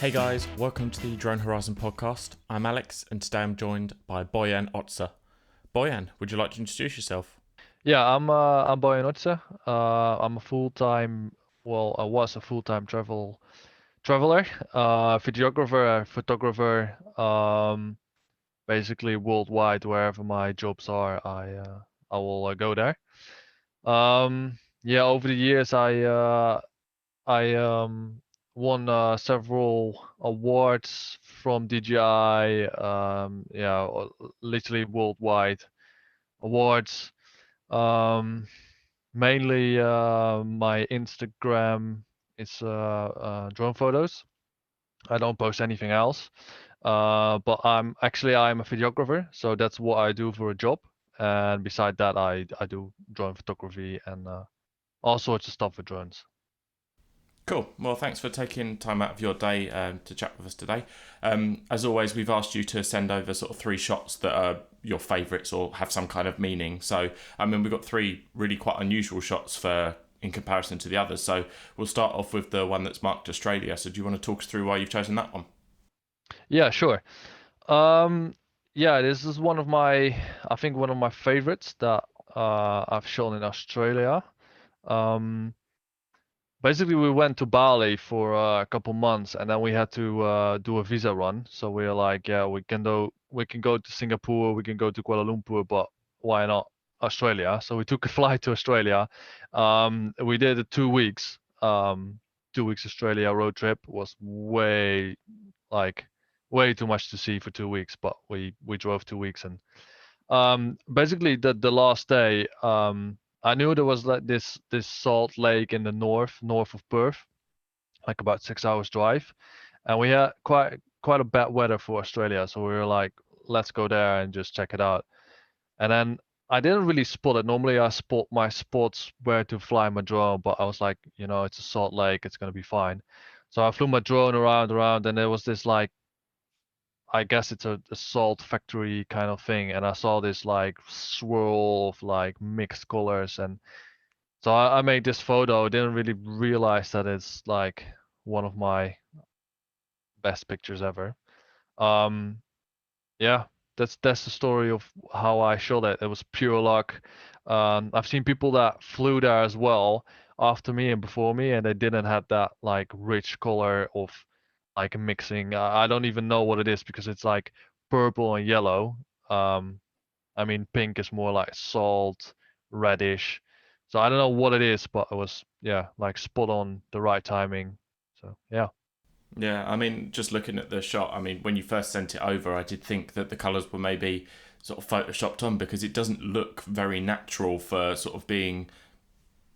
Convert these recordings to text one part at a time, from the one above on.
Hey guys, welcome to the Drone Horizon podcast. I'm Alex, and today I'm joined by Boyan Ortse. Boyan, would you like to introduce yourself? Yeah, I'm Boyan Ortse. I'm a full-time, well, I was a full-time traveler, videographer, photographer, basically worldwide. Wherever my jobs are, I will go there. Yeah, over the years, I won several awards from DJI. Yeah, literally worldwide awards. Um, Mainly, my Instagram is drone photos. I don't post anything else. But I'm a videographer, so that's what I do for a job. And beside that, I do drone photography and all sorts of stuff with drones. Cool. Well, thanks for taking time out of your day to chat with us today. As always, we've asked you to send over sort of three shots that are your favourites or have some kind of meaning. So, we've got three really quite unusual shots for in comparison to the others. So, we'll start off with the one that's marked Australia. So, do you want to talk us through why you've chosen that one? Yeah, sure. Um, yeah, this is I think one of my favorites that I've shown in Australia. Um, Basically, we went to Bali for a couple months, and then we had to do a visa run. So we were like, yeah, we can go to Singapore, we can go to Kuala Lumpur, but why not Australia? So we took a flight to Australia. We did it 2 weeks. 2 weeks Australia road trip was like way too much to see for 2 weeks, but we drove 2 weeks and basically the last day, I knew there was like this salt lake in the north of Perth, like about 6 hours drive, and we had quite a bad weather for Australia, so we were like, let's go there and just check it out. And then I didn't really spot it. Normally I spot my spots where to fly my drone, but I was like, it's a salt lake, it's gonna be fine. So I flew my drone around, and there was this like I guess it's a salt factory kind of thing, and I saw this like swirl of like mixed colors, and so I made this photo. Didn't really realize that it's like one of my best pictures ever. Um, yeah, that's the story of how I shot it. It was pure luck. I've seen people that flew there as well after me and before me, and they didn't have that like rich color of like mixing. I don't even know what it is because it's like purple and yellow. Um, I mean, pink is more like salt, reddish. So I don't know what it is, but it was, yeah, like spot on the right timing. So yeah. Yeah, just looking at the shot, when you first sent it over, I did think that the colours were maybe sort of photoshopped on because it doesn't look very natural for sort of being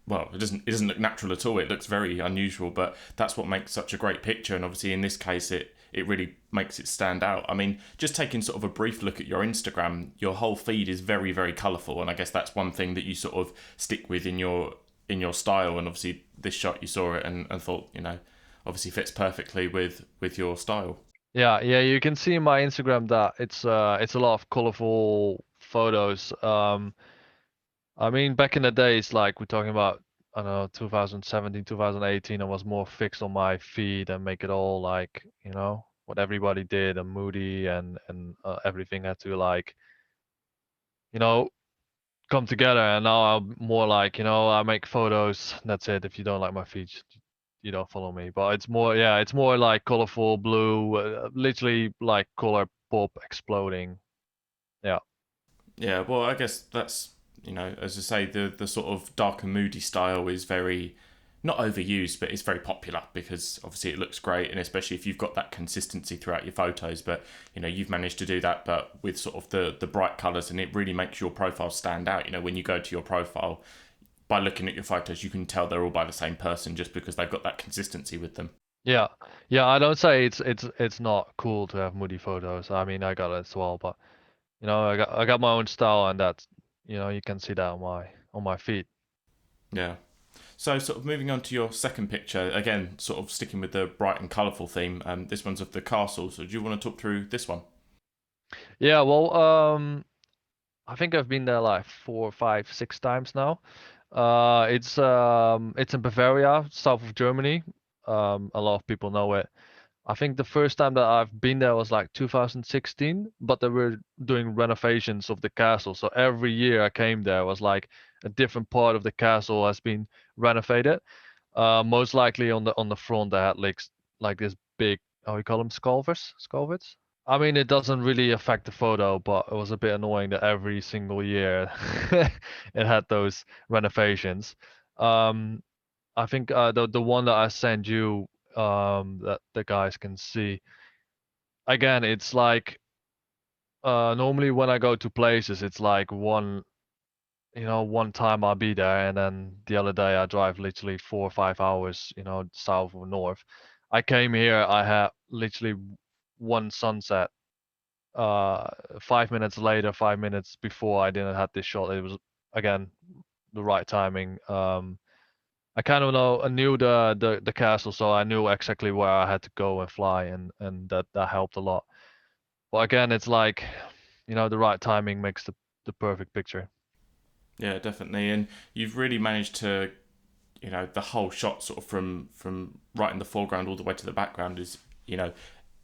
well, it doesn't look natural at all. It looks very unusual, but that's what makes such a great picture. And obviously, in this case, it really makes it stand out. Just taking sort of a brief look at your Instagram, your whole feed is very very colourful, and I guess that's one thing that you sort of stick with in your style. And obviously, this shot you saw it and thought obviously fits perfectly with your style. Yeah, you can see in my Instagram that it's a lot of colorful photos. I mean, back in the days, like we're talking about, I don't know, 2017, 2018, I was more fixed on my feed and make it all like, what everybody did and moody and everything had to like, you know, come together. And now I'm more like, I make photos. That's it. If you don't like my feed, you don't follow me. But it's more, yeah, it's more like colorful blue, literally like color pop exploding. Yeah. Yeah, well, I guess that's as I say, the sort of dark and moody style is very not overused, but it's very popular because obviously it looks great, and especially if you've got that consistency throughout your photos. But you've managed to do that, but with sort of the bright colours, and it really makes your profile stand out. When you go to your profile by looking at your photos, you can tell they're all by the same person just because they've got that consistency with them. Yeah. Yeah, I don't say it's not cool to have moody photos. I mean, I got it as well, but I got my own style, and that's you can see that on my feed. Yeah. So, sort of moving on to your second picture, again, sort of sticking with the bright and colourful theme. This one's of the castle. So, do you want to talk through this one? Yeah, well, I think I've been there like 4, 5, 6 times now. It's in Bavaria, south of Germany. A lot of people know it. I think the first time that I've been there was like 2016, but they were doing renovations of the castle. So every year I came there was like a different part of the castle has been renovated. Most likely on the front they had like this big, how you call them, sculvets. I mean, it doesn't really affect the photo, but it was a bit annoying that every single year it had those renovations. Um, I think the one that I sent you that the guys can see. Again, it's like normally when I go to places, it's like one time I'll be there, and then the other day I drive literally 4 or 5 hours, south or north. I came here, I had literally one sunset. 5 minutes later, 5 minutes before I didn't have this shot. It was again the right timing. I kind of know I knew the castle, so I knew exactly where I had to go and fly, and that helped a lot. But again, it's like, the right timing makes the perfect picture. Yeah, definitely. And you've really managed to, the whole shot sort of from right in the foreground all the way to the background is, you know,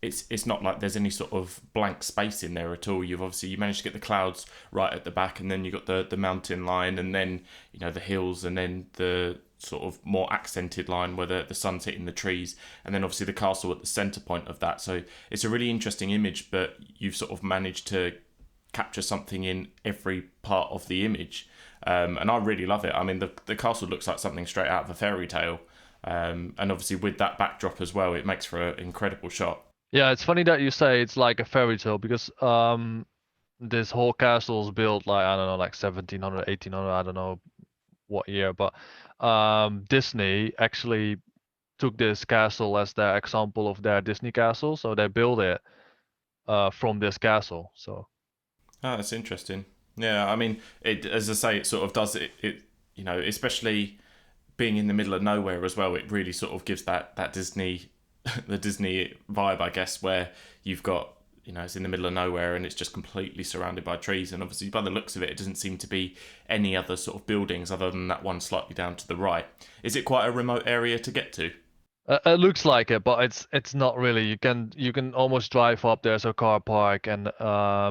it's not like there's any sort of blank space in there at all. You managed to get the clouds right at the back, and then you got the mountain line, and then the hills, and then the sort of more accented line where the sun's hitting the trees, and then obviously the castle at the center point of that. So it's a really interesting image, but you've sort of managed to capture something in every part of the image. And I really love it. I mean, the castle looks like something straight out of a fairy tale. And obviously, with that backdrop as well, it makes for an incredible shot. Yeah, it's funny that you say it's like a fairy tale because this whole castle is built like, I don't know, like 1700, 1800, I don't know what year, but Disney actually took this castle as their example of their Disney castle, so they built it from this castle. So Oh, that's interesting. Yeah, I mean, it as I say, it sort of does it. Especially being in the middle of nowhere as well. It really sort of gives that Disney, the Disney vibe, I guess, where you've got it's in the middle of nowhere and it's just completely surrounded by trees. And obviously, by the looks of it, it doesn't seem to be any other sort of buildings other than that one slightly down to the right. Is it quite a remote area to get to? it looks like it, but it's not really. You can almost drive up. There's a car park, and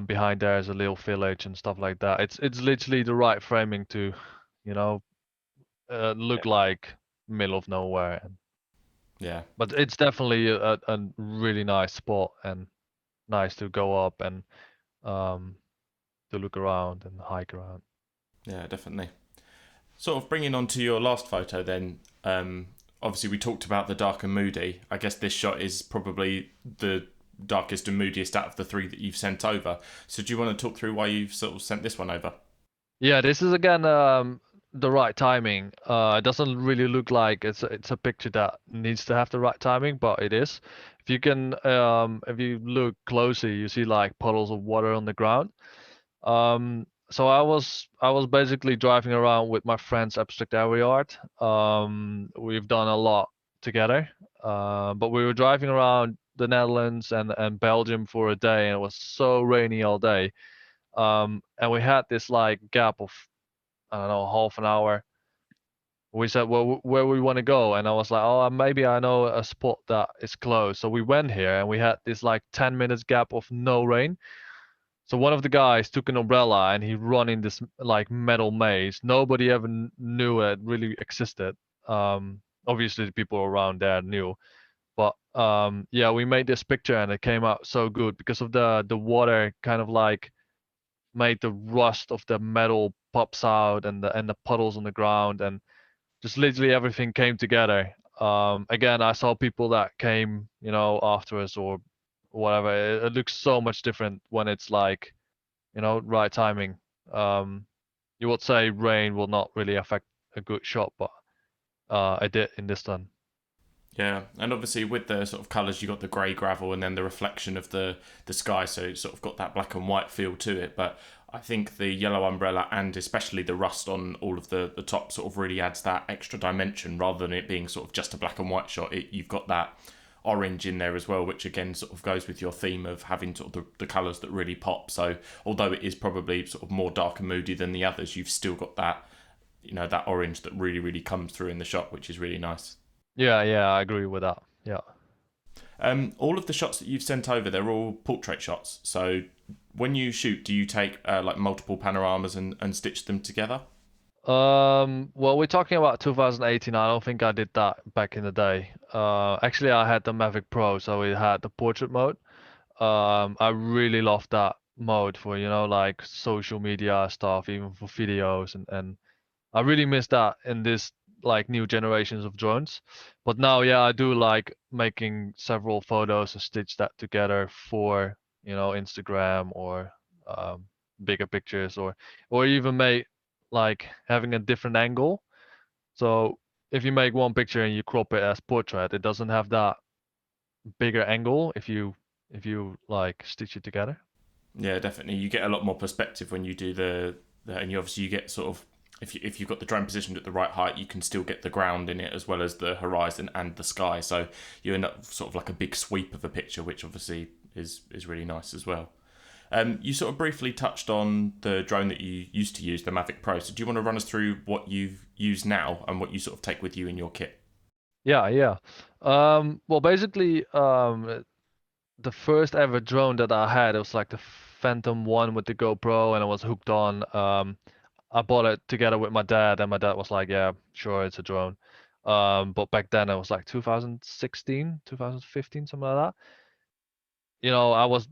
behind there is a little village and stuff like that. It's literally the right framing to, you know, Yeah. look like middle of nowhere. Yeah. But it's definitely a really nice spot and nice to go up and um to look around and hike around. Yeah, definitely. Sort of bringing on to your last photo, then. Obviously, we talked about the dark and moody. I guess this shot is probably the darkest and moodiest out of the three that you've sent over. So, do you want to talk through why you've sort of sent this one over? Yeah, this is again the right timing. It doesn't really look like it's a picture that needs to have the right timing, but it is. If you look closely, you see like puddles of water on the ground. So I was basically driving around with my friends abstract area art. We've done a lot together. But we were driving around the Netherlands and Belgium for a day, and it was so rainy all day. And we had this like gap of, I don't know, half an hour. We said, well, where we want to go, and I was like, oh, maybe I know a spot that is close. So we went here, and we had this like 10 minutes gap of no rain. So one of the guys took an umbrella and he run in this like metal maze. Nobody ever knew it really existed. Obviously the people around there knew, but yeah, we made this picture and it came out so good because of the water kind of like made the rust of the metal pops out and the puddles on the ground, and just literally everything came together. Again, I saw people that came, after us or whatever. It looks so much different when it's like, right timing. Um, you would say rain will not really affect a good shot, but it did in this one. Yeah, and obviously with the sort of colours, you got the grey gravel and then the reflection of the sky, so it's sort of got that black and white feel to it. But I think the yellow umbrella and especially the rust on all of the top sort of really adds that extra dimension rather than it being sort of just a black and white shot. You've got that orange in there as well, which again sort of goes with your theme of having sort of the colours that really pop. So although it is probably sort of more dark and moody than the others, you've still got that that orange that really really comes through in the shot, which is really nice. Yeah, yeah, I agree with that. Yeah. All of the shots that you've sent over, they're all portrait shots. So when you shoot, do you take like multiple panoramas and stitch them together? Well, we're talking about 2018. I don't think I did that back in the day. Actually, I had the Mavic Pro, so it had the portrait mode. I really love that mode for, like social media stuff, even for videos, and I really miss that in this like new generations of drones. But now, yeah, I do like making several photos and stitch that together for, Instagram or um, bigger pictures or even make like having a different angle. So if you make one picture and you crop it as portrait, it doesn't have that bigger angle if you like stitch it together. Yeah, definitely. You get a lot more perspective when you do and you obviously you get sort of if you've got the drone positioned at the right height, you can still get the ground in it as well as the horizon and the sky. So you end up sort of like a big sweep of a picture, which obviously is really nice as well. You sort of briefly touched on the drone that you used to use, the Mavic Pro. So do you want to run us through what you've used now and what you sort of take with you in your kit? Yeah, yeah. Well, basically, the first ever drone that I had, it was like the Phantom One with the GoPro, and I was hooked on. I bought it together with my dad, and my dad was like, "Yeah, sure, it's a drone." But back then it was like 2016, 2015, something like that. I was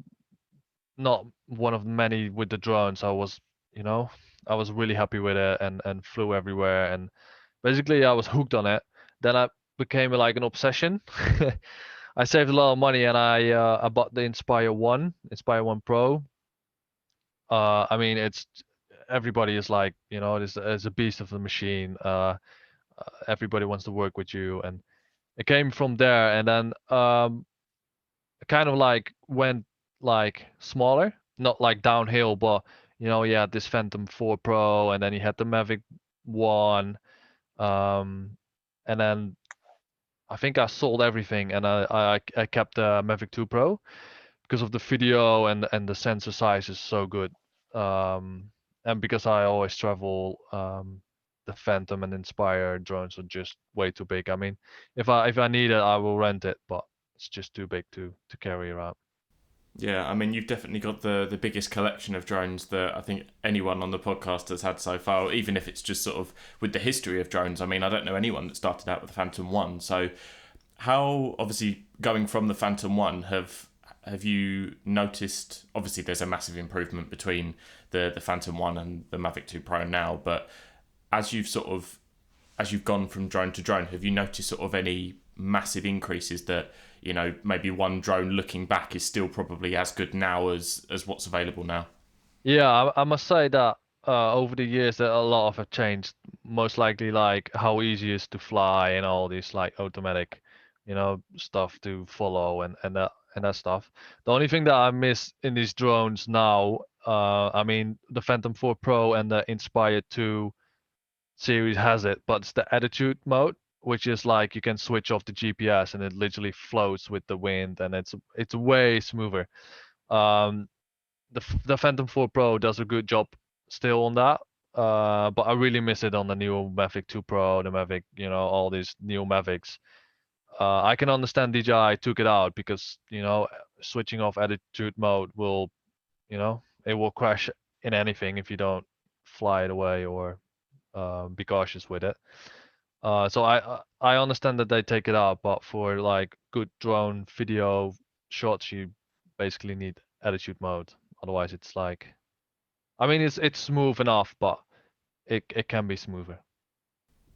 not one of many with the drones. You know, I was really happy with it and flew everywhere. And basically, I was hooked on it. Then I became like an obsession. I saved a lot of money and I bought the Inspire One Pro. I mean, it's everybody is like, it's a beast of a machine. Everybody wants to work with you, and it came from there. And then kind of like went like smaller, not like downhill, but you had this Phantom 4 Pro, and then you had the Mavic One, um, and then I think I sold everything, and I kept the Mavic 2 Pro because of the video and the sensor size is so good, and because I always travel, the Phantom and Inspire drones are just way too big. I mean, if I need it, I will rent it, but it's just too big to carry around. Yeah, I mean, you've definitely got the biggest collection of drones that I think anyone on the podcast has had so far, even if it's just sort of with the history of drones. I mean, I don't know anyone that started out with the Phantom One. So, how obviously going from the Phantom One have you noticed? Obviously, there's a massive improvement between the Phantom One and the Mavic 2 Pro now, but as you've sort of as you've gone from drone to drone, have you noticed sort of any massive increases that maybe one drone looking back is still probably as good now as what's available now? Yeah, I must say that over the years that a lot of have changed. Most likely, like how easy it is to fly and all this like automatic, stuff to follow and that stuff. The only thing that I miss in these drones now, I mean, the Phantom 4 Pro and the Inspire 2 series has it, but it's the attitude mode, which is like you can switch off the GPS and it literally floats with the wind, and it's way smoother. Um, the Phantom 4 Pro does a good job still on that. But I really miss it on the new Mavic 2 Pro, the Mavic, all these new Mavics. I can understand DJI took it out because, switching off attitude mode it will crash in anything if you don't fly it away or be cautious with it. So I understand that they take it out, but for like good drone video shots, you basically need attitude mode. Otherwise, it's like, I mean, it's smooth enough, but it can be smoother.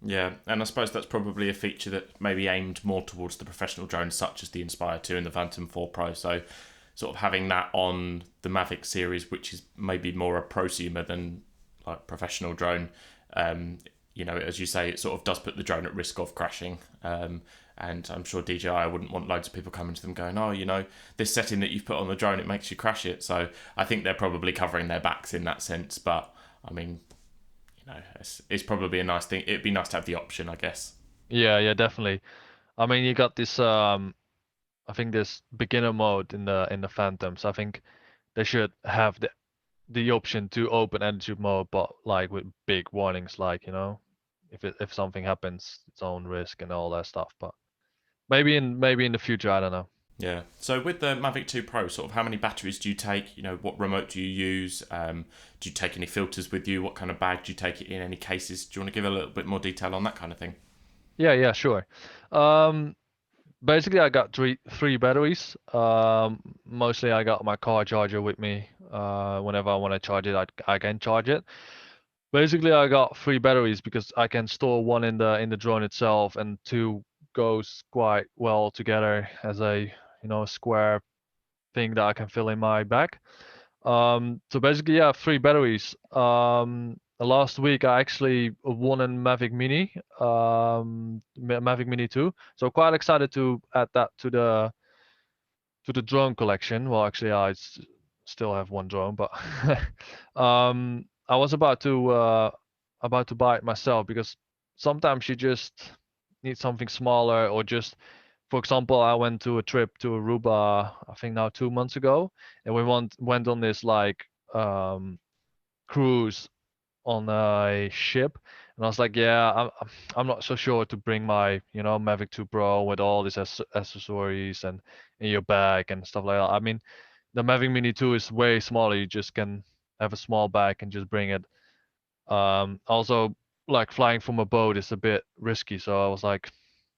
Yeah, and I suppose that's probably a feature that maybe aimed more towards the professional drones, such as the Inspire 2 and the Phantom 4 Pro. So, sort of having that on the Mavic series, which is maybe more a prosumer than like professional drone, as you say, it sort of does put the drone at risk of crashing. And I'm sure DJI wouldn't want loads of people coming to them going, oh, this setting that you've put on the drone, it makes you crash it. So I think they're probably covering their backs in that sense. But I mean, it's probably a nice thing. It'd be nice to have the option, I guess. Yeah, yeah, definitely. I mean, you got this I think this beginner mode in the Phantoms. I think they should have the option to open attitude mode, but like with big warnings, like if something happens, its own risk and all that stuff. But maybe in the future, I don't know. Yeah. So with the Mavic 2 Pro, sort of how many batteries do you take? You know, what remote do you use? Do you take any filters with you? What kind of bag do you take it in? Any cases? Do you want to give a little bit more detail on that kind of thing? Yeah, yeah, sure. Um, Basically, I got three batteries. Mostly I got my car charger with me. Whenever I want to charge it, I can charge it. Basically, I got three batteries because I can store one in the drone itself, and two goes quite well together as a square thing that I can fill in my bag. So basically, yeah, three batteries. Last week I actually won a Mavic Mini, Mavic Mini 2. So quite excited to add that to the drone collection. Well, actually, still have one drone, but I was about to buy it myself because sometimes you just need something smaller, or just, for example, I went to a trip to Aruba, I think now 2 months ago, and we went on this like cruise on a ship, and I was like, yeah, I'm not so sure to bring my Mavic 2 Pro with all these accessories and in your bag and stuff like that. I mean, the Mavic Mini 2 is way smaller. You just can have a small bag and just bring it. Also, like flying from a boat is a bit risky, so I was like,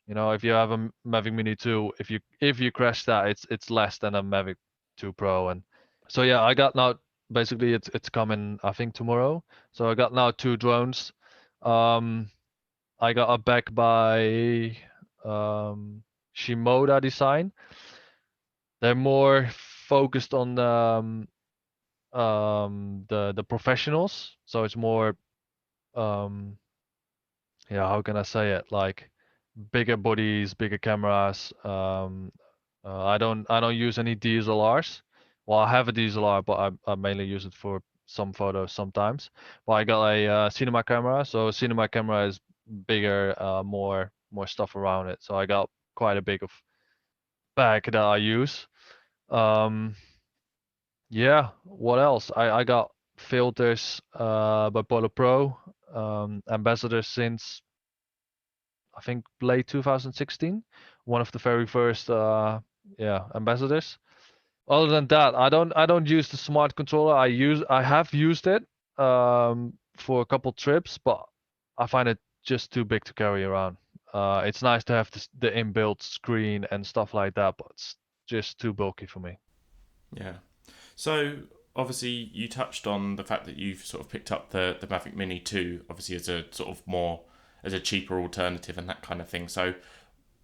if you have a Mavic Mini 2, if you crash that, it's less than a Mavic 2 Pro. And so yeah, I got now, basically it's coming I think tomorrow. So I got now two drones. Um, I got a bag by um, Shimoda Design. They're more focused on the professionals. So it's more um, yeah, how can I say it? Like bigger bodies, bigger cameras. I don't use any DSLRs. Well, I have a DSLR, but I mainly use it for some photos sometimes. But I got a cinema camera, so cinema camera is bigger, more stuff around it. So I got quite a big of bag that I use. Um, yeah, what else? I got filters by Polo Pro, ambassadors since I think late 2016, one of the very first yeah, ambassadors. Other than that, I don't use the smart controller. I have used it for a couple trips, but I find it just too big to carry around. It's nice to have the inbuilt screen and stuff like that, but it's just too bulky for me. Yeah. So obviously you touched on the fact that you've sort of picked up the Mavic Mini 2, obviously as a sort of more as a cheaper alternative and that kind of thing. So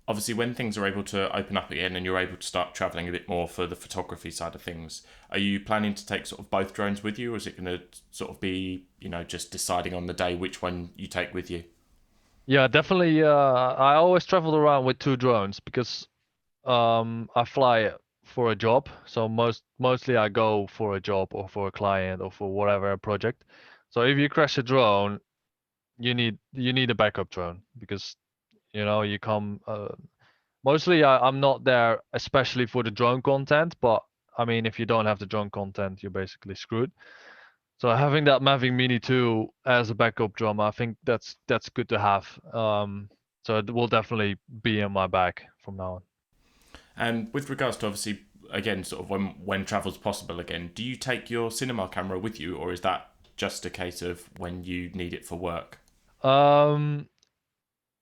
obviously when things are able to open up again and you're able to start traveling a bit more for the photography side of things, are you planning to take sort of both drones with you, or is it going to sort of be, just deciding on the day which one you take with you? Yeah, definitely. I always traveled around with two drones because I fly for a job, so mostly I go for a job or for a client or for whatever project. So if you crash a drone, you need a backup drone because you come. Mostly I'm not there especially for the drone content, but I mean if you don't have the drone content, you're basically screwed. So having that Mavic Mini 2 as a backup drone, I think that's good to have. So it will definitely be in my bag from now on. And with regards to obviously again sort of when travel's possible again, do you take your cinema camera with you, or is that just a case of when you need it for work? Um,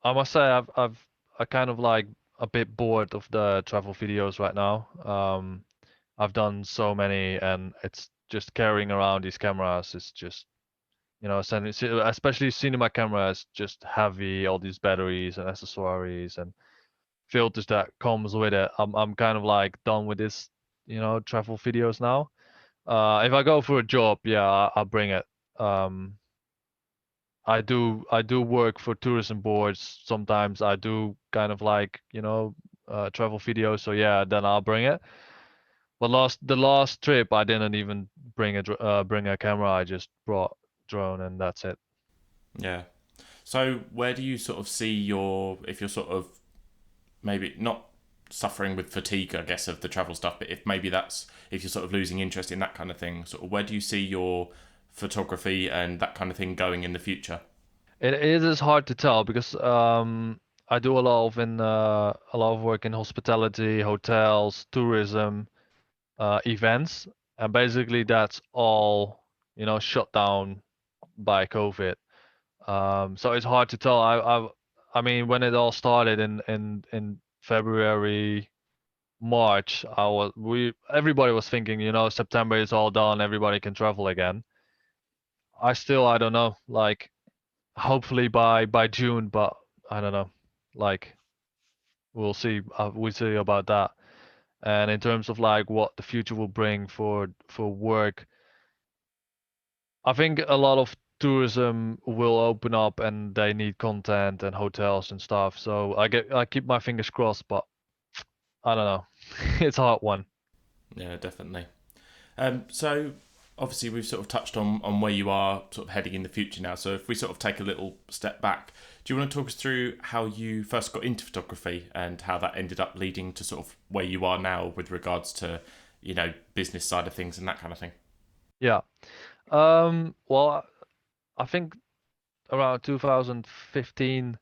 I must say I kind of like a bit bored of the travel videos right now. I've done so many, and it's just carrying around these cameras is just especially cinema cameras, just heavy, all these batteries and accessories and filters that comes with it. I'm kind of like done with this, travel videos now. If I go for a job, yeah, I'll bring it. Um, I do work for tourism boards. Sometimes I do kind of like, travel videos. So yeah, then I'll bring it. But the last trip, I didn't even bring a camera. I just brought drone and that's it. Yeah. So where do you sort of see if you're sort of maybe not suffering with fatigue, I guess, of the travel stuff, but if you're sort of losing interest in that kind of thing, sort of where do you see your photography and that kind of thing going in the future? It is hard to tell because I do a lot of work in hospitality, hotels, tourism, events, and basically that's all shut down by COVID. So it's hard to tell. I mean, when it all started in February, March, everybody was thinking, September is all done, everybody can travel again. I don't know, like hopefully by June, but I don't know. Like we'll see about that. And in terms of like what the future will bring for work, I think a lot of tourism will open up and they need content and hotels and stuff. So I keep my fingers crossed, but I don't know. It's a hard one. Yeah, definitely. So obviously we've sort of touched on where you are sort of heading in the future now. So if we sort of take a little step back, do you want to talk us through how you first got into photography and how that ended up leading to sort of where you are now with regards to, business side of things and that kind of thing? Yeah. Well, I think around 2015,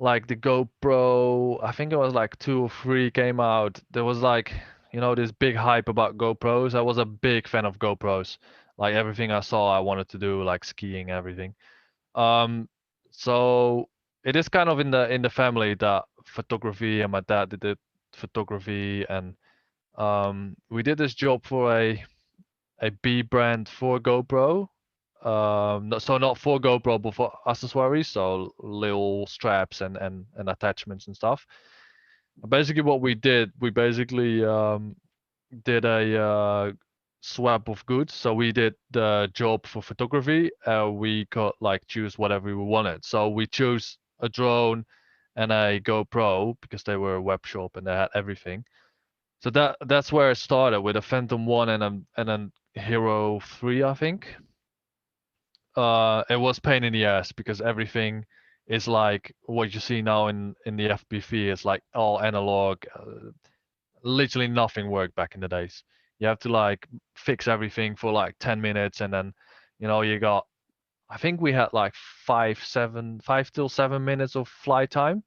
like the GoPro, I think it was like 2 or 3 came out. There was like, this big hype about GoPros. I was a big fan of GoPros. Like everything I saw, I wanted to do, like skiing, everything. Um, so it is kind of in the family that photography, and my dad did photography, and we did this job for a B brand for GoPro. So not for GoPro, but for accessories, so little straps and attachments and stuff. Basically, what we basically did a swap of goods. So we did the job for photography. We could like choose whatever we wanted. So we chose a drone and a GoPro because they were a web shop and they had everything. So that's where it started with a Phantom One and a Hero 3, I think. It was pain in the ass because everything is like what you see now in the FPV is like all analog. Literally nothing worked back in the days. You have to like fix everything for like 10 minutes, and then you got, I think we had like 5 till 7 minutes of flight time.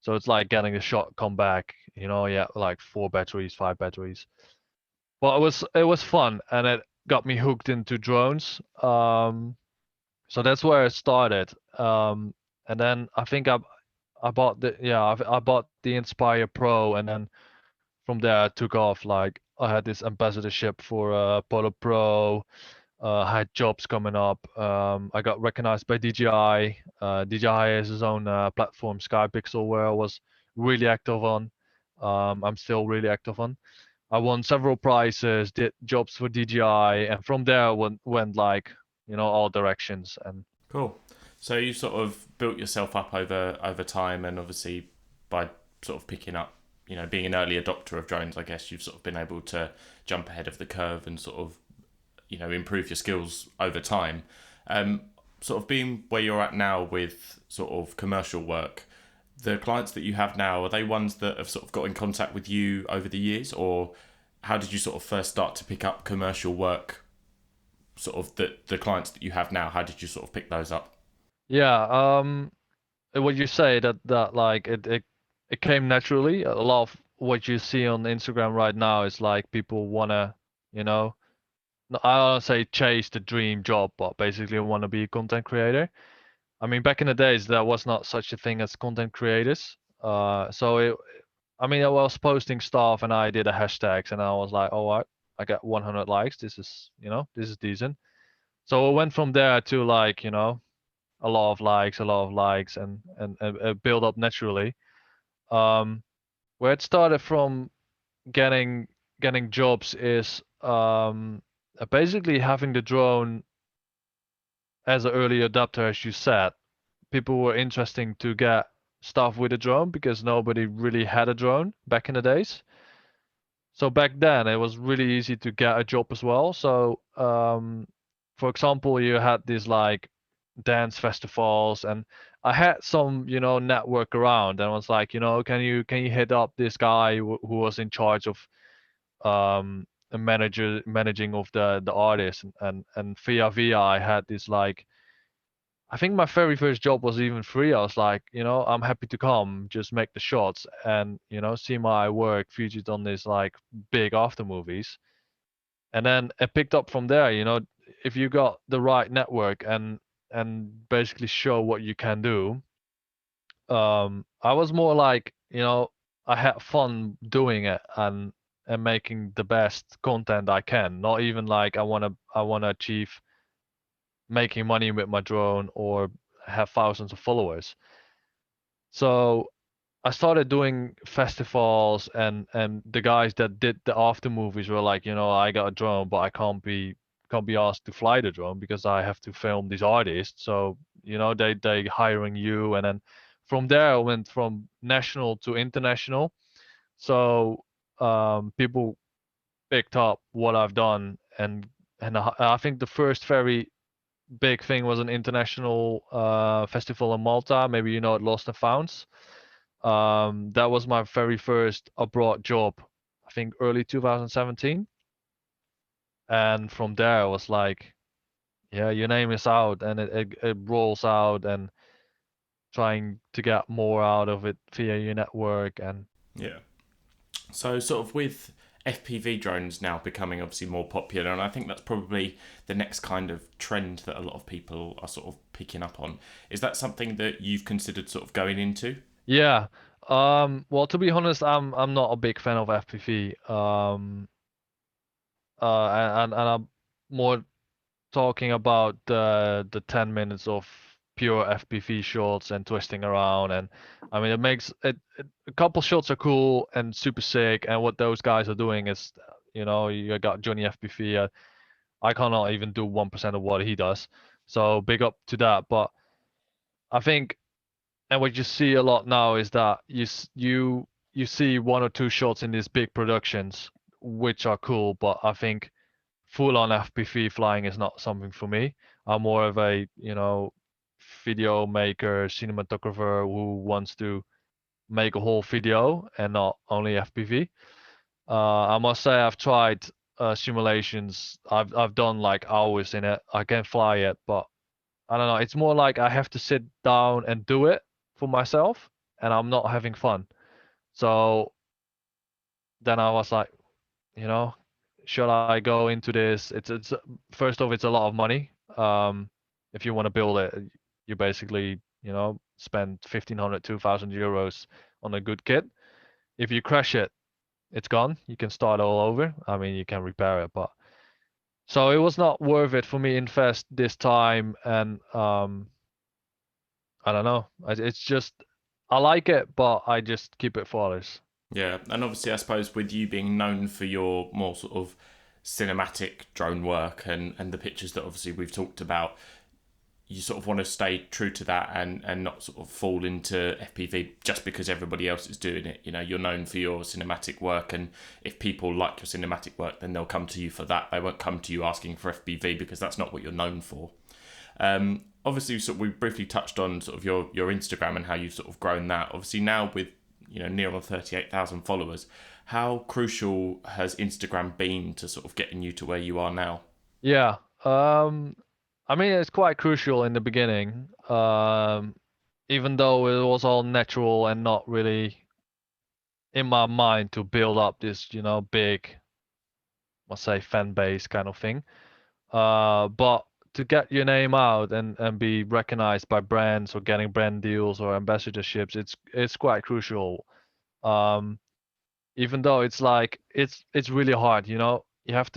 So it's like getting a shot come back, yeah, like 4 batteries, 5 batteries. But it was fun, and it got me hooked into drones. So that's where it started. And then I think I bought I bought the Inspire Pro, and then from there I took off. Like I had this ambassadorship for Polo Pro. I had jobs coming up. I got recognized by DJI. DJI has his own platform, Skypixel, where I was really active on. I'm still really active on. I won several prizes, did jobs for DJI, and from there went like all directions. And Cool. So you sort of built yourself up over time, and obviously by sort of picking up, being an early adopter of drones, I guess you've sort of been able to jump ahead of the curve and sort of, improve your skills over time. Sort of being where you're at now with sort of commercial work, the clients that you have now, are they ones that have sort of got in contact with you over the years, or how did you sort of first start to pick up commercial work? Sort of the clients that you have now, how did you sort of pick those up? yeah, what you say that like it came naturally. A lot of what you see on Instagram right now is like people wanna, you know, I don't say chase the dream job, but basically wanna be a content creator. I mean, back in the days, there was not such a thing as content creators. I mean, I was posting stuff and I did a hashtags and I was like, oh, I got 100 likes. This is decent. So it went from there to like, a lot of likes, and build up naturally. Um, where it started from getting getting jobs is basically having the drone as an early adopter, as you said. People were interesting to get stuff with a drone because nobody really had a drone back in the days. So back then it was really easy to get a job as well. So for example, you had these like dance festivals, and I had some network around, and I was like, can you hit up this guy who was in charge of a managing of the artist, and via I had this like I think my very first job was even free. I was like, I'm happy to come, just make the shots and, see my work featured on this like big after movies. And then it picked up from there, if you got the right network and basically show what you can do. I was more like, I had fun doing it and making the best content I can. Not even like I wanna achieve making money with my drone or have thousands of followers. So I started doing festivals and the guys that did the after movies were like, I got a drone, but I can't be asked to fly the drone because I have to film these artists. So, they hiring you, and then from there I went from national to international. So people picked up what I've done, and I think the first very big thing was an international festival in Malta. Maybe you know it, Lost and Founds. That was my very first abroad job, I think early 2017. And from there, I was like, yeah, your name is out, and it rolls out, and trying to get more out of it via your network. And Yeah. So, sort of with FPV drones now becoming obviously more popular, and I think that's probably the next kind of trend that a lot of people are sort of picking up on. Is that something that you've considered sort of going into? yeah, well, to be honest, I'm not a big fan of FPV. And I'm more talking about the 10 minutes of pure FPV shots and twisting around. And I mean, it makes a couple shots are cool and super sick, and what those guys are doing is, you got Johnny FPV. I cannot even do 1% of what he does, so big up to that. But I think, and what you see a lot now is that you see one or two shots in these big productions which are cool, but I think full on FPV flying is not something for me. I'm more of a, video maker, cinematographer who wants to make a whole video and not only FPV. I must say I've tried simulations. I've done like hours in it. I can fly it, but I don't know. It's more like I have to sit down and do it for myself, and I'm not having fun. So then I was like, you know, should I go into this? It's first off, it's a lot of money. If you want to build it, you basically, spend 1,500, 2,000 euros on a good kit. If you crash it, it's gone. You can start all over. I mean, you can repair it, but so it was not worth it for me invest this time. And I don't know. It's just I like it, but I just keep it for others. Yeah, and obviously, I suppose with you being known for your more sort of cinematic drone work and the pictures that obviously we've talked about, you sort of want to stay true to that and not sort of fall into FPV just because everybody else is doing it. You know, you're known for your cinematic work, and if people like your cinematic work, then they'll come to you for that. They won't come to you asking for FPV because that's not what you're known for. Obviously, sort of we briefly touched on sort of your Instagram and how you've sort of grown that. Obviously, now with near on 38,000 followers, how crucial has Instagram been to sort of getting you to where you are now? Yeah. I mean, it's quite crucial in the beginning. Even though it was all natural and not really in my mind to build up this, big, let's say, fan base kind of thing. But to get your name out and be recognized by brands or getting brand deals or ambassadorships, it's quite crucial. Um, Even though it's like it's really hard, you have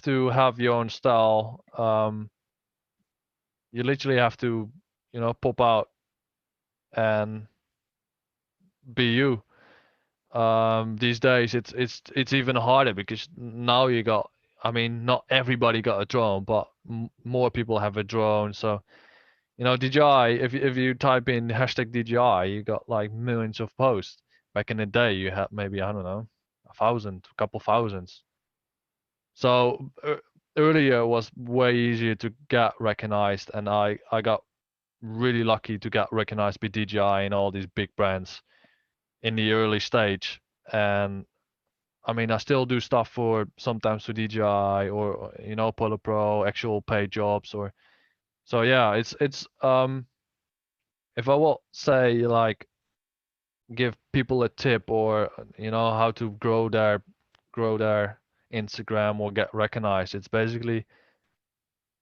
to have your own style. You literally have to, pop out and be you. These days it's even harder because now you got, I mean, not everybody got a drone, but more people have a drone. So, DJI, if you type in hashtag DJI, you got like millions of posts. Back in the day, you had maybe, I don't know, 1,000, a couple thousands. So earlier was way easier to get recognized, and I got really lucky to get recognized by DJI and all these big brands in the early stage. And I mean, I still do stuff for sometimes for DJI or Polo Pro, actual paid jobs or So yeah, it's if I will say like give people a tip or how to grow their Instagram or get recognized, it's basically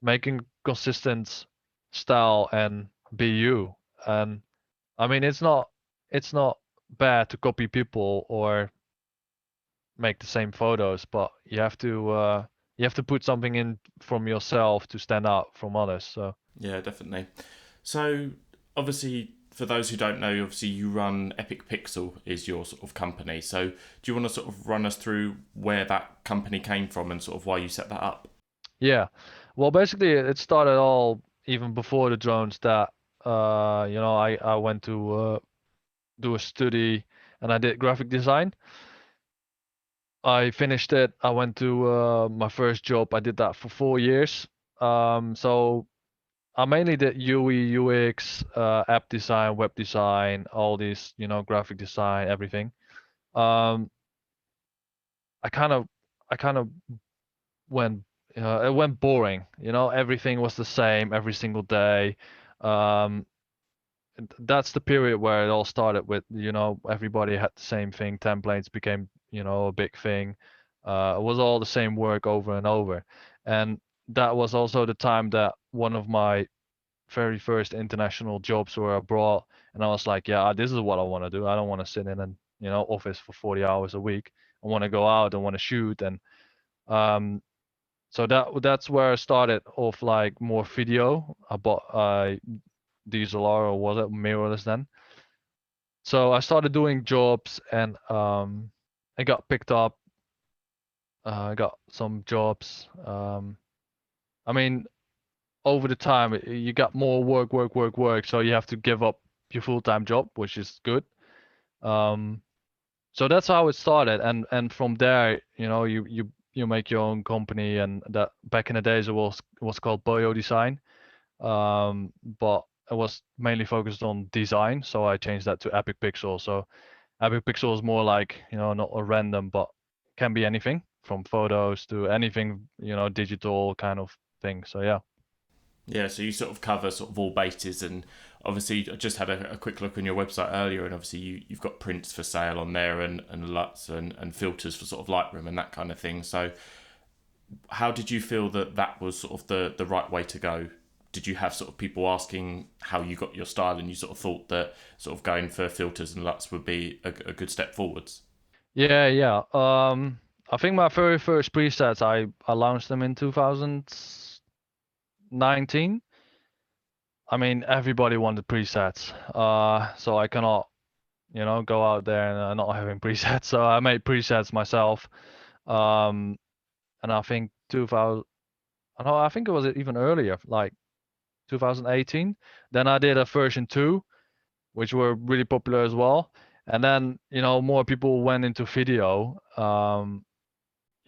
making consistent style and be you. And I mean, it's not bad to copy people or make the same photos, but you have to put something in from yourself to stand out from others. So Yeah, definitely. So, obviously, for those who don't know, obviously you run Epic Pixel is your sort of company. So, do you want to sort of run us through where that company came from and sort of why you set that up? yeah, well, basically it started all even before the drones. That I went to do a study and I did graphic design. I finished it. I went to my first job. I did that for 4 years. So I mainly did UI, UX, app design, web design, all these, graphic design, everything. Um, I kind of, I kind of went, it went boring. Everything was the same every single day. Um, that's the period where it all started with, everybody had the same thing. Templates became, a big thing. It was all the same work over and over. And that was also the time that one of my very first international jobs were abroad. And I was like, yeah, this is what I want to do. I don't want to sit in an, office for 40 hours a week. I want to go out. I want to shoot. And um, so that's where I started off, like more video. I bought DSLR, or was it mirrorless then? So I started doing jobs and I got picked up. I got some jobs. I mean, over the time, you got more work, work, work, work. So you have to give up your full-time job, which is good. Um, so that's how it started, and from there, you make your own company, and that back in the days it was called Boyo Design. But it was mainly focused on design, so I changed that to Epic Pixel. So Epic Pixel is more like, not a random, but can be anything from photos to anything, digital kind of thing. So yeah. Yeah, so you sort of cover sort of all bases, and obviously I just had a quick look on your website earlier, and obviously you've got prints for sale on there, and LUTs and filters for sort of Lightroom and that kind of thing. So how did you feel that that was sort of the right way to go? Did you have sort of people asking how you got your style, and you sort of thought that sort of going for filters and LUTs would be a good step forwards? Yeah, yeah. I think my very first presets, I launched them in 2019. I mean, everybody wanted presets. So I cannot, go out there and not having presets. So I made presets myself. Um, and I think 2000, no, I think it was even earlier, like 2018. Then I did a version 2, which were really popular as well. And then, more people went into video.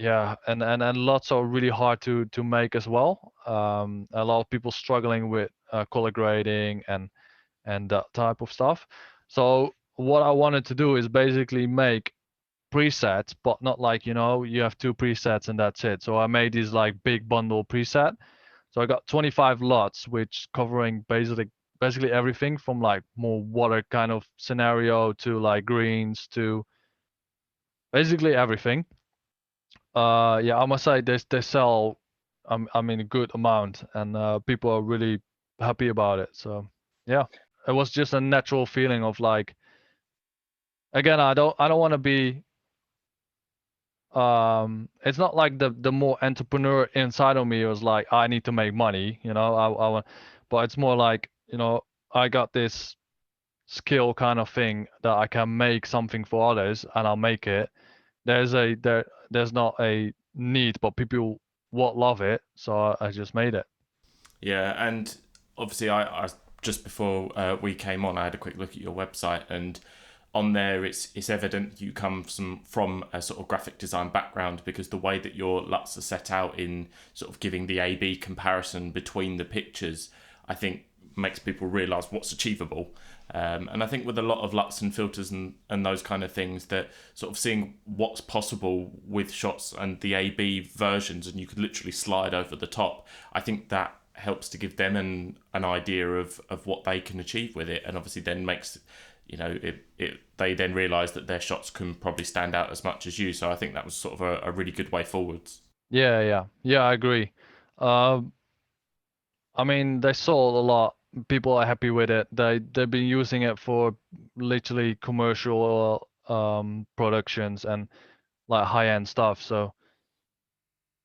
Yeah, and lots are really hard to make as well. A lot of people struggling with color grading and that type of stuff. So what I wanted to do is basically make presets, but not like, you have two presets and that's it. So I made these like big bundle preset. So I got 25 lots, which covering basically everything from like more water kind of scenario to like greens to basically everything. Yeah, I must say they sell, I mean, a good amount, and people are really happy about it. So yeah, it was just a natural feeling of like, again, I don't want to be. It's not like the more entrepreneur inside of me was like, I need to make money, I want, but it's more like, I got this skill kind of thing that I can make something for others, and I'll make it. There's not a need, but people will love it, so I just made it. Yeah, and obviously, I just before we came on, I had a quick look at your website, and on there, it's evident you come from a sort of graphic design background, because the way that your LUTs are set out in sort of giving the A/B comparison between the pictures, I think makes people realise what's achievable. And I think with a lot of LUTs and filters and those kind of things, that sort of seeing what's possible with shots and the A/B versions, and you could literally slide over the top. I think that helps to give them an idea of what they can achieve with it, and obviously then makes, they then realise that their shots can probably stand out as much as you. So I think that was sort of a really good way forwards. Yeah, I agree. Um, I mean, they sold a lot. People are happy with it. They've been using it for literally commercial productions and like high-end stuff. So,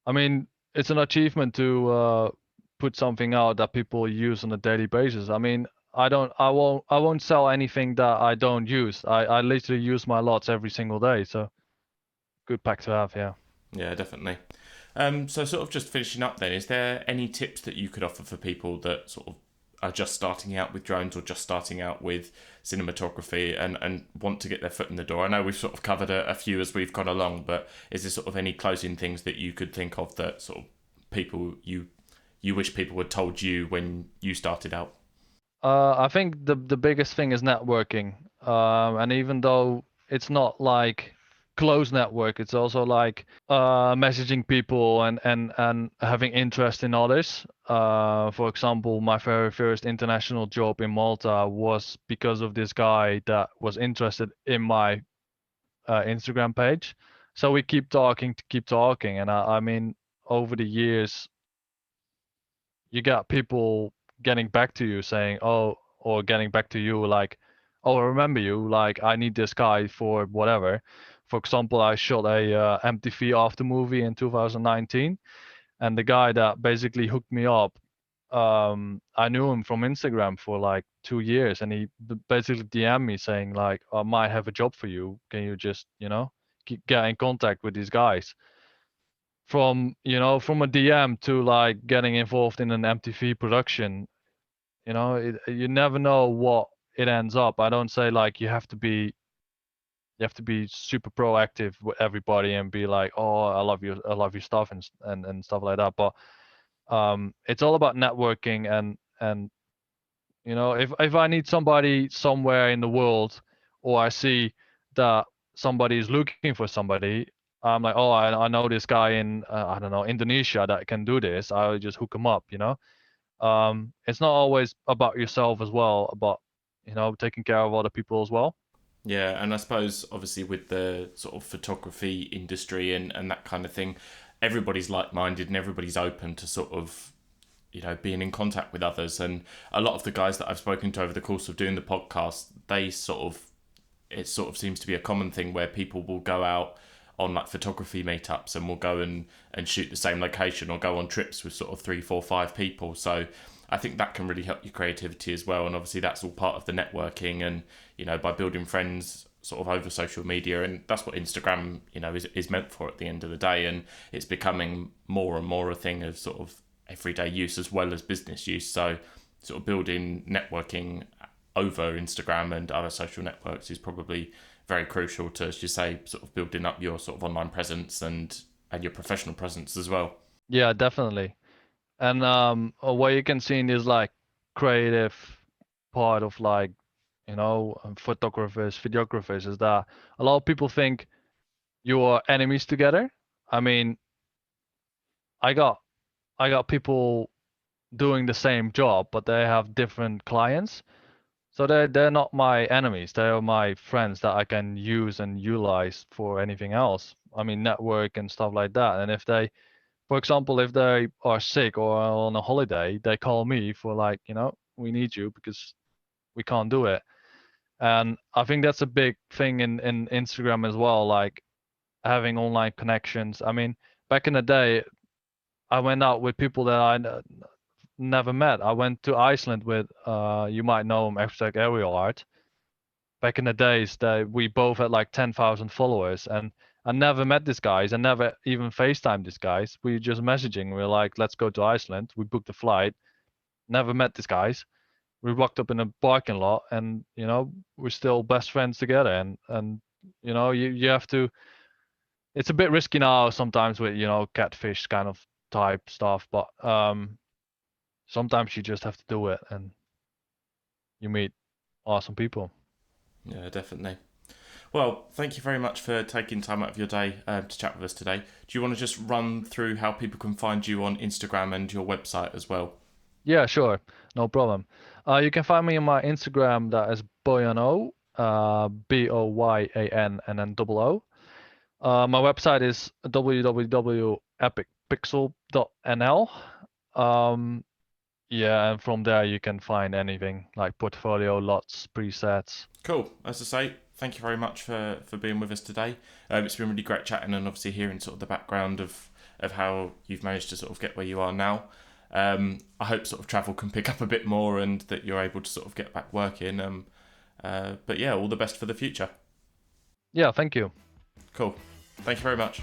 I mean, it's an achievement to put something out that people use on a daily basis. I mean, I won't sell anything that I don't use. I literally use my lots every single day. So, good pack to have, yeah. Yeah, definitely. So sort of just finishing up then, is there any tips that you could offer for people that sort of are just starting out with drones or just starting out with cinematography and want to get their foot in the door? I know we've sort of covered a few as we've gone along, but is there sort of any closing things that you could think of that sort of people you wish people had told you when you started out? I think the biggest thing is networking. And even though it's not like close network, it's also like messaging people and having interest in others. For example, my very first international job in Malta was because of this guy that was interested in my Instagram page. So we keep talking, and I mean, over the years, you got people getting back to you saying, oh, or getting back to you like, oh, I remember you, like I need this guy for whatever. For example, I shot a MTV after movie in 2019, and the guy that basically hooked me up, I knew him from Instagram for like 2 years, and he basically DM'd me saying like, I might have a job for you. Can you just, get in contact with these guys? From a DM to like getting involved in an MTV production, you never know what it ends up. I don't say like you have to be super proactive with everybody and be like, oh, I love your stuff and stuff like that. But it's all about networking and if I need somebody somewhere in the world, or I see that somebody is looking for somebody, I'm like, oh, I know this guy in I don't know, Indonesia that can do this. I'll just hook him up. It's not always about yourself as well, but taking care of other people as well. Yeah, and I suppose obviously with the sort of photography industry and that kind of thing, everybody's like minded and everybody's open to sort of being in contact with others. And a lot of the guys that I've spoken to over the course of doing the podcast, it sort of seems to be a common thing where people will go out on like photography meetups and will go and shoot the same location or go on trips with sort of 3, 4, 5 people. So I think that can really help your creativity as well. And obviously that's all part of the networking and, by building friends sort of over social media. And that's what Instagram, is meant for at the end of the day. And it's becoming more and more a thing of sort of everyday use as well as business use. So sort of building networking over Instagram and other social networks is probably very crucial to, as you say, sort of building up your sort of online presence and your professional presence as well. Yeah, definitely. And what you can see in this like creative part of like photographers, videographers is that a lot of people think you are enemies together. I mean, I got I got people doing the same job, but they have different clients. So they're not my enemies. They are my friends that I can use and utilize for anything else. I mean, network and stuff like that. And if they, for example, if they are sick or on a holiday, they call me for like, we need you because we can't do it. And I think that's a big thing in Instagram as well, like having online connections. I mean, back in the day, I went out with people that I never met. I went to Iceland with, you might know him, Abstract Aerial Art. Back in the days that we both had like 10,000 followers, and I never met these guys. I never even FaceTimed these guys. We were just messaging. We are like, let's go to Iceland. We booked a flight. Never met these guys. We rocked up in a parking lot, and we're still best friends together. And you have to. It's a bit risky now sometimes with catfish kind of type stuff, but sometimes you just have to do it, and you meet awesome people. Yeah, definitely. Well, thank you very much for taking time out of your day to chat with us today. Do you want to just run through how people can find you on Instagram and your website as well? Yeah, sure. No problem. You can find me on my Instagram, that is Boyano, Boyan and then double O. My website is www.epicpixel.nl. Um, yeah, and from there you can find anything like portfolio, lots, presets. Cool. As I say, thank you very much for being with us today. It's been really great chatting and obviously hearing sort of the background of how you've managed to sort of get where you are now. I hope sort of travel can pick up a bit more and that you're able to sort of get back working. But yeah, all the best for the future. Yeah, thank you. Cool. Thank you very much.